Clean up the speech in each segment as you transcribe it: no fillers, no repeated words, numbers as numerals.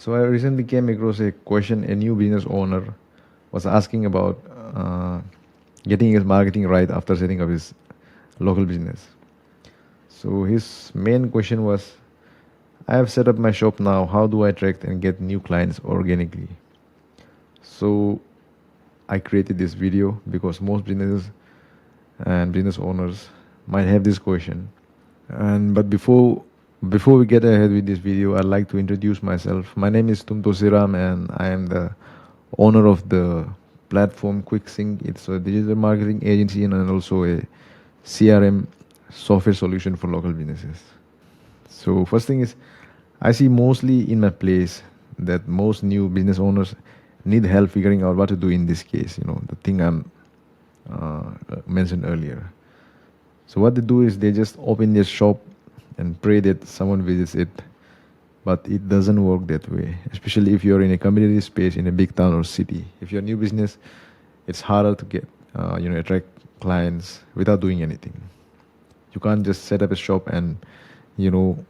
So I recently came across a question a new business owner was asking about getting his marketing right after setting up his local business. So his main question was, I have set up my shop now. How do I attract and get new clients organically? So I created this video because most businesses and business owners might have this question. And but before we get ahead with this video, I'd like to introduce myself. My name is Tumto Siram, and I am the owner of the platform QuickSync. It's a digital marketing agency and also a CRM software solution for local businesses. So first thing is, I see mostly in my place that most new business owners need help figuring out what to do in this case. The thing I'm mentioned earlier. So what they do is they just open their shop and pray that someone visits it. But it doesn't work that way, especially if you're in a community space in a big town or city. If you're a new business, it's harder to get, attract clients without doing anything. You can't just set up a shop and, you know,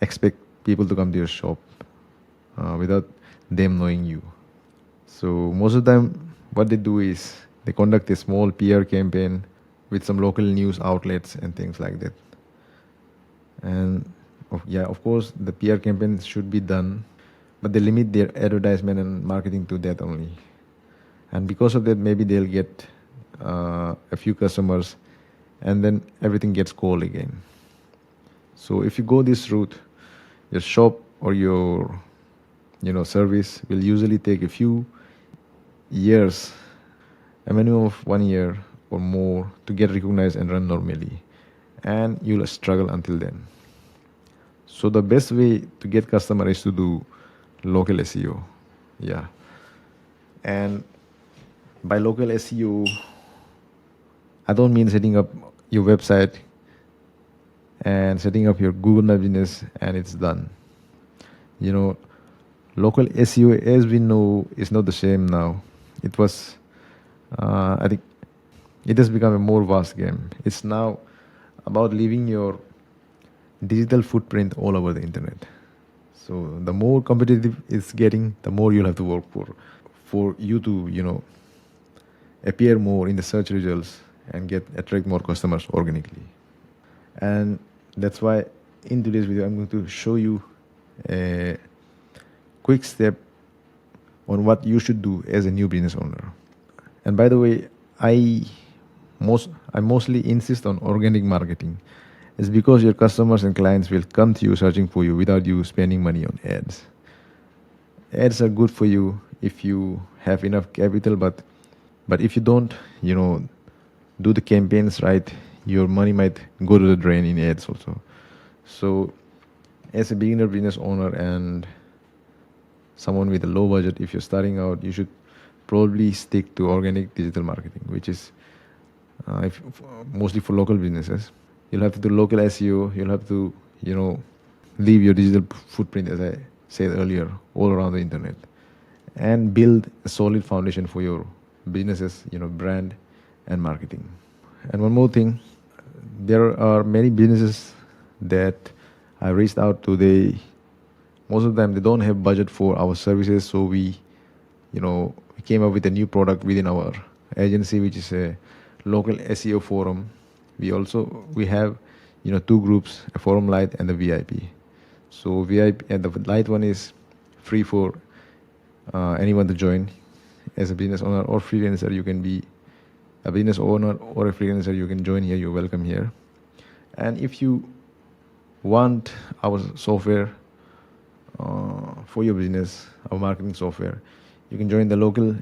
expect people to come to your shop without them knowing you. So most of the time, what they do is they conduct a small PR campaign with some local news outlets and things like that. And yeah, of course, the PR campaigns should be done, but they limit their advertisement and marketing to that only. And because of that, maybe they'll get a few customers, and then everything gets cold again. So if you go this route, your shop or your service will usually take a few years, a minimum of 1 year or more, to get recognized and run normally, and you'll struggle until then. So the best way to get customer is to do local SEO. Yeah. And by local SEO, I don't mean setting up your website and setting up your Google My Business and it's done. Local SEO, as we know, is not the same now. It was, I think, it has become a more vast game. It's now about leaving your digital footprint all over the internet. So the more competitive it's getting, the more you'll have to work for you to appear more in the search results and attract more customers organically. And that's why in today's video I'm going to show you a quick step on what you should do as a new business owner. And by the way, I mostly insist on organic marketing. It's because your customers and clients will come to you searching for you without you spending money on ads. Ads are good for you if you have enough capital, but if you don't, do the campaigns right, your money might go to the drain in ads also. So as a beginner business owner and someone with a low budget, if you're starting out, you should probably stick to organic digital marketing, which is mostly for local businesses. You'll have to do local SEO. You'll have to, leave your digital footprint, as I said earlier, all around the internet, and build a solid foundation for your business's, brand and marketing. And one more thing, there are many businesses that I reached out to. Most of the time, they don't have budget for our services, so we came up with a new product within our agency, which is a local SEO forum. We have two groups, a forum lite and the VIP. So VIP and the lite one is free for anyone to join. As a business owner or freelancer, you can be a business owner or a freelancer, you can join here. You're welcome here. And if you want our software for your business, our marketing software, you can join the local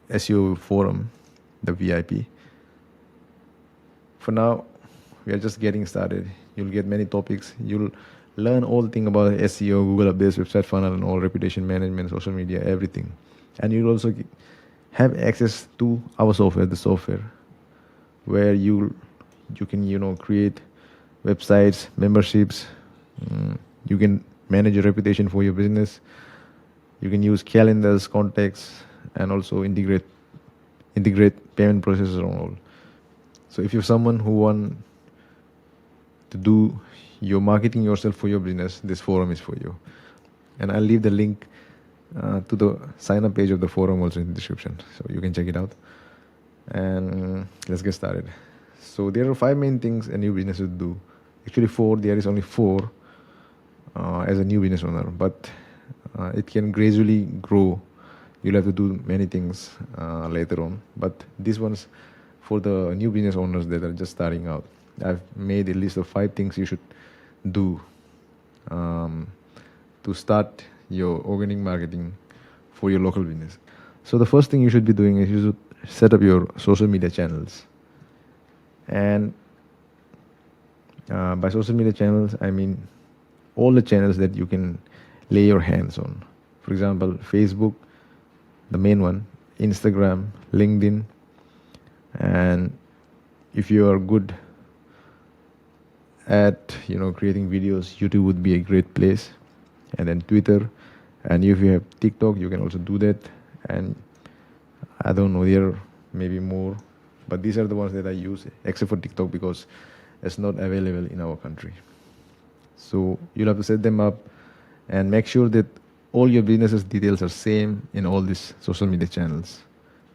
SEO forum, the VIP. For now, we are just getting started. You'll get many topics. You'll learn all the thing about SEO, Google Updates, website funnel, and all reputation management, social media, everything. And you'll also have access to our software, the software, where you can create websites, memberships. You can manage your reputation for your business. You can use calendars, contacts, and also integrate payment processes on all. So if you're someone who want to do your marketing yourself for your business, this forum is for you. And I'll leave the link to the sign up page of the forum also in the description, so you can check it out. And let's get started. So there are five main things a new business should do. Actually four, there is only four as a new business owner, but it can gradually grow. You'll have to do many things later on, but this one's for the new business owners that are just starting out. I've made a list of five things you should do um, to start your organic marketing for your local business. So the first thing you should be doing is you should set up your social media channels. And by social media channels, I mean all the channels that you can lay your hands on. For example, Facebook, the main one, Instagram, LinkedIn, and if you are good at creating videos, YouTube would be a great place. And then Twitter, and if you have TikTok, you can also do that. And I don't know, there are maybe more, but these are the ones that I use, except for TikTok because it's not available in our country. So you'll have to set them up and make sure that all your business's details are same in all these social media channels.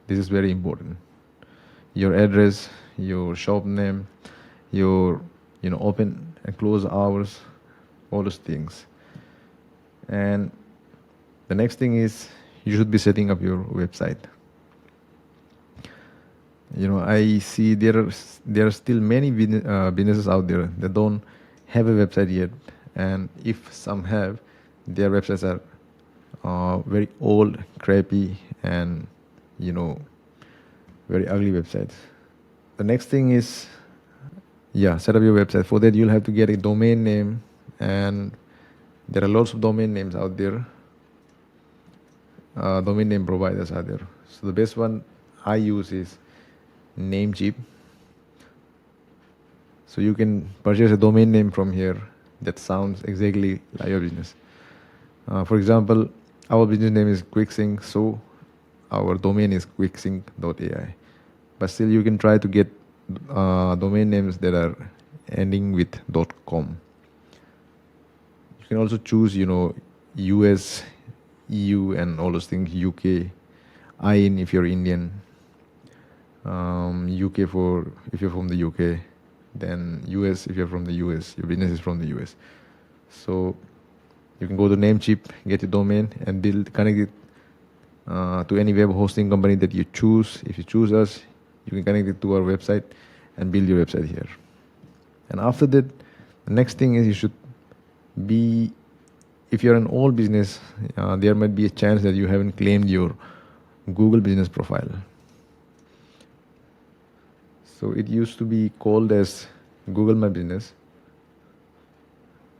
This is very important. Your address, your shop name, your open and close hours, all those things. And the next thing is you should be setting up your website. I see there are still many businesses out there that don't have a website yet, and if some have, their websites are very old, crappy, and very ugly websites. The next thing is, set up your website. For that, you'll have to get a domain name, and there are lots of domain names out there. Domain name providers are there. So the best one I use is Namecheap. So you can purchase a domain name from here that sounds exactly like your business. For example, our business name is QuickSync, so our domain is quicksync.ai. But still, you can try to get domain names that are ending with .com. You can also choose, US, EU, and all those things. UK, IN if you're Indian. UK for if you're from the UK. Then US if you're from the US. Your business is from the US. So you can go to Namecheap, get your domain, and connect it to any web hosting company that you choose. If you choose us, you can connect it to our website and build your website here. And after that, the next thing is you should be, if you're an old business, there might be a chance that you haven't claimed your Google business profile. So it used to be called as Google My Business.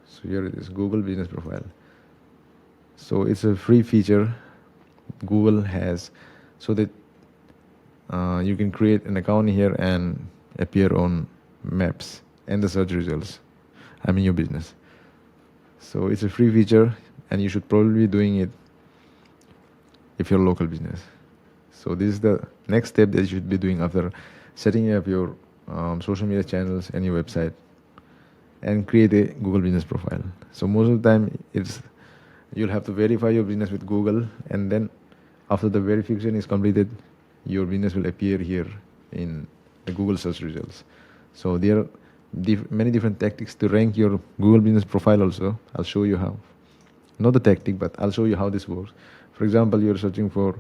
So here it is, Google Business Profile. So it's a free feature Google has, so that you can create an account here and appear on maps and the search results. Your business. So it's a free feature, and you should probably be doing it if you're a local business. So this is the next step that you should be doing after setting up your social media channels and your website, and create a Google business profile. So most of the time you'll have to verify your business with Google, and then after the verification is completed, your business will appear here in the Google search results. So there are many different tactics to rank your Google business profile also. I'll show you how. Not the tactic, but I'll show you how this works. For example, you're searching for,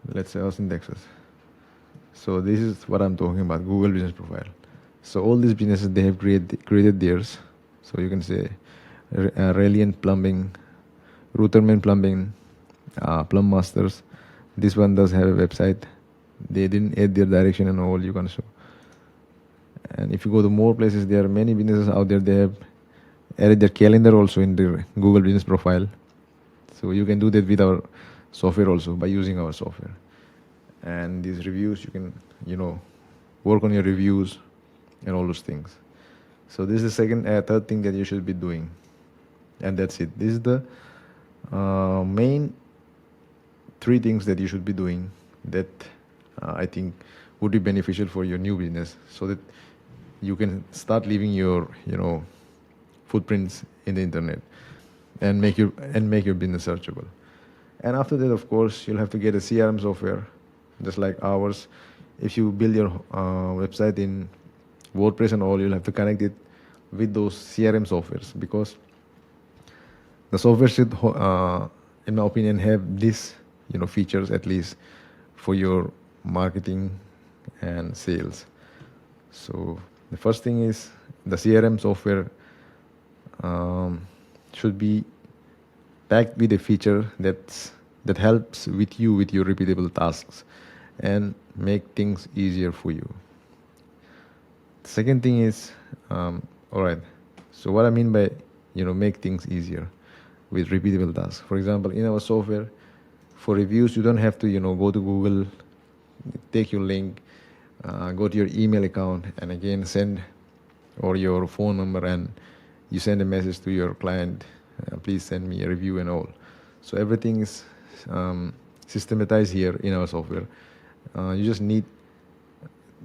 let's say, Austin, Texas. So this is what I'm talking about, Google business profile. So all these businesses, they have created theirs. So you can say Reliant Plumbing, Rutherman Plumbing, Plum Masters. This one does have a website. They didn't add their direction and all, you can show. And if you go to more places, there are many businesses out there. They have added their calendar also in their Google business profile. So you can do that with our software also, by using our software. And these reviews, you can work on your reviews and all those things. So this is the third thing that you should be doing, and that's it. This is the main three things that you should be doing that I think would be beneficial for your new business, so that you can start leaving your footprints in the internet. and make your business searchable. And after that, of course, you'll have to get a CRM software, just like ours. If you build your website in WordPress and all, you'll have to connect it with those CRM softwares, because the software should, in my opinion, have these features at least for your marketing and sales. So the first thing is the CRM software should be packed with a feature that helps with you with your repeatable tasks and make things easier for you. The second thing is, all right. So what I mean by make things easier with repeatable tasks. For example, in our software, for reviews, you don't have to go to Google, take your link, go to your email account, and again send, or your phone number, and you send a message to your client, please send me a review and all. So everything is systematized here in our software. You just need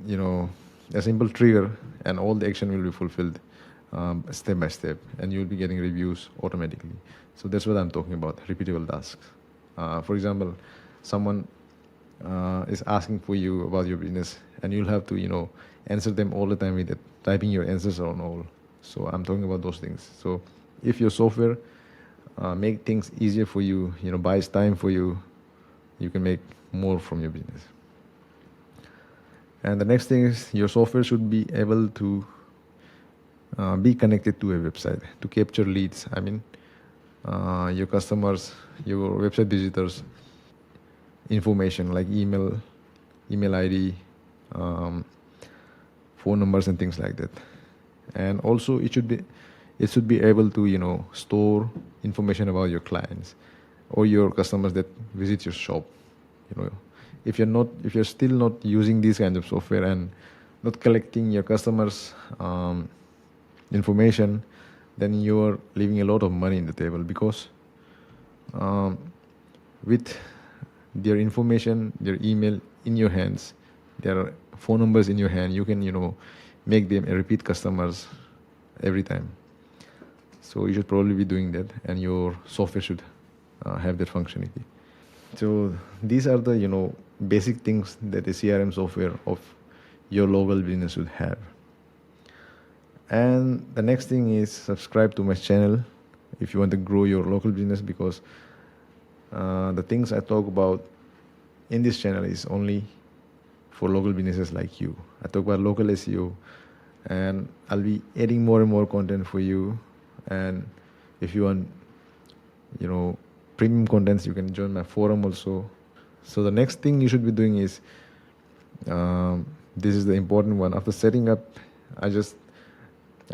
a simple trigger, and all the action will be fulfilled step by step, and you'll be getting reviews automatically. So that's what I'm talking about, repeatable tasks. For example, someone is asking for you about your business, and you'll have to answer them all the time with it, typing your answers on all. So I'm talking about those things. So if your software make things easier for you, buys time for you, you can make more from your business. And the next thing is, your software should be able to be connected to a website to capture leads. I mean, your customers, your website visitors information like email ID, phone numbers, and things like that. And also it should be able to store information about your clients or your customers that visit your shop. If you're still not using these kinds of software and not collecting your customers information, then you're leaving a lot of money in the table, because with their information, their email in your hands, their phone numbers in your hand, you can make them a repeat customers every time. So you should probably be doing that, and your software should have that functionality. So these are the basic things that a CRM software of your local business should have. And the next thing is, subscribe to my channel if you want to grow your local business, because the things I talk about in this channel is only for local businesses like you. I talk about local SEO, and I'll be adding more and more content for you. And if you want premium contents, you can join my forum also. So the next thing you should be doing is, this is the important one. After setting up, I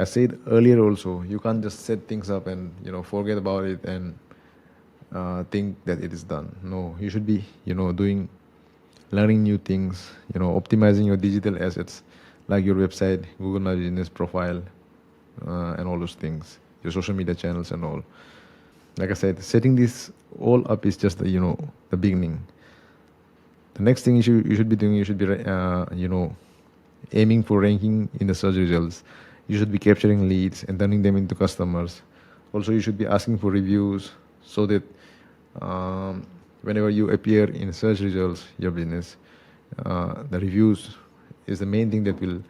said earlier also, you can't just set things up and forget about it and think that it is done. No, you should be learning new things, optimizing your digital assets like your website, Google My Business profile, and all those things, your social media channels and all. Like I said, setting this all up is just the beginning. The next thing you should be doing, you should be aiming for ranking in the search results. You should be capturing leads and turning them into customers. Also, you should be asking for reviews, so that whenever you appear in search results, your business, the reviews is the main thing that will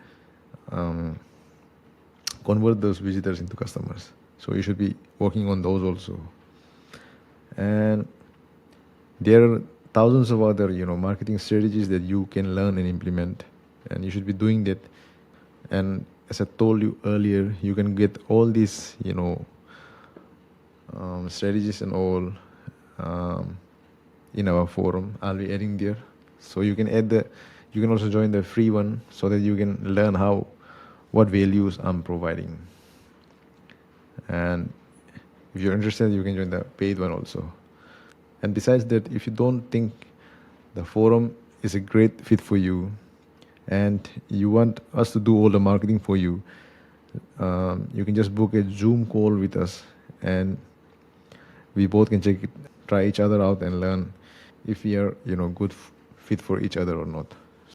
convert those visitors into customers. So you should be working on those also. And there are thousands of other marketing strategies that you can learn and implement, and you should be doing that. And as I told you earlier, you can get all these strategies and all in our forum. I'll be adding there, so you can also join the free one, so that you can learn what values I'm providing. And if you're interested, you can join the paid one also. And besides that, if you don't think the forum is a great fit for you, and you want us to do all the marketing for you, you can just book a Zoom call with us, and we both can try each other out and learn if we are good fit for each other or not.